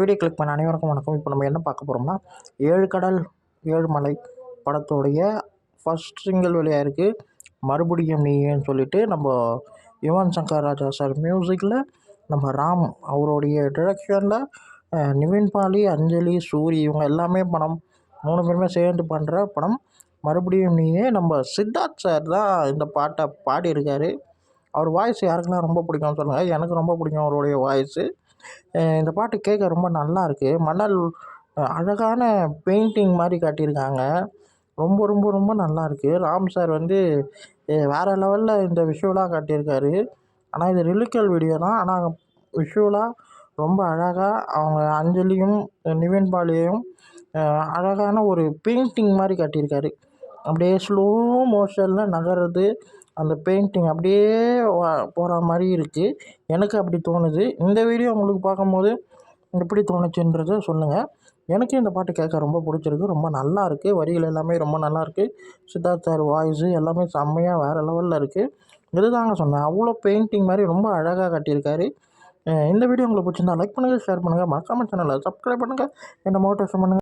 Video click பண்ண அனைவருக்கும் வணக்கம். இப்போ நம்ம என்ன பார்க்க போகிறோம்னா, ஏழு கடல் ஏழு மலை படத்தோடைய ஃபஸ்ட் சிங்கிள் வெளியாயிருக்கு. மறுபடியும் நீன்னு சொல்லிட்டு நம்ம யுவன் சங்கர் ராஜா சார் மியூசிக்கில் நம்ம ராம் அவருடைய டிரெக்ஷனில் நிவின் பாலி, அஞ்சலி, சூரி இவங்க எல்லாமே படம் 3 பேருமே சேர்ந்து பண்ணுற படம் மறுபடியும் நீயே. நம்ம சித்தார்த் சார் தான் இந்த பாட்டை பாடியிருக்காரு. அவர் வாய்ஸ் யாருக்கெல்லாம் ரொம்ப பிடிக்கும்னு சொல்லுங்கள். எனக்கு ரொம்ப பிடிக்கும் அவருடைய வாய்ஸு. இந்த பாட்டு கேட்க ரொம்ப நல்லா இருக்குது. மணல் அழகான பெயிண்டிங் மாதிரி காட்டியிருக்காங்க. ரொம்ப ரொம்ப ரொம்ப நல்லா இருக்குது. ராம் சார் வந்து வேறு லெவலில் இந்த விஷுவலாக காட்டியிருக்காரு. ஆனால் இது லிரிக்கல் வீடியோ தான். ஆனால் விஷுவலாக ரொம்ப அழகாக அவங்க அஞ்சலியும் நிவின் பாலியையும் அழகான ஒரு பெயிண்டிங் மாதிரி காட்டியிருக்காரு. அப்படியே ஸ்லோ மோஷனில் நகருது. அந்த பெயிண்டிங் அப்படியே போகிற மாதிரி இருக்குது. எனக்கு அப்படி தோணுது. இந்த வீடியோ உங்களுக்கு பார்க்கும்போது எப்படி தோணுச்சுன்றதை சொல்லுங்கள். எனக்கு இந்த பாட்டு கேட்க ரொம்ப பிடிச்சிருக்கு. ரொம்ப நல்லா இருக்குது. வரிகள் எல்லாமே ரொம்ப நல்லாயிருக்கு. சித்தார்த் சார் வாய்ஸு எல்லாமே செம்மையாக வேறு லெவலில் இருக்குது. இதுதாங்க சொன்னேன். அவ்வளோ பெயிண்டிங் மாதிரி ரொம்ப அழகாக காட்டியிருக்காரு. இந்த வீடியோ உங்களுக்கு பிடிச்சிருந்தா லைக் பண்ணுங்கள், ஷேர் பண்ணுங்கள், மறக்காம சேனலை சப்ஸ்கிரைப் பண்ணுங்கள், என்னை மோட்டிவேஷன் பண்ணுங்கள்.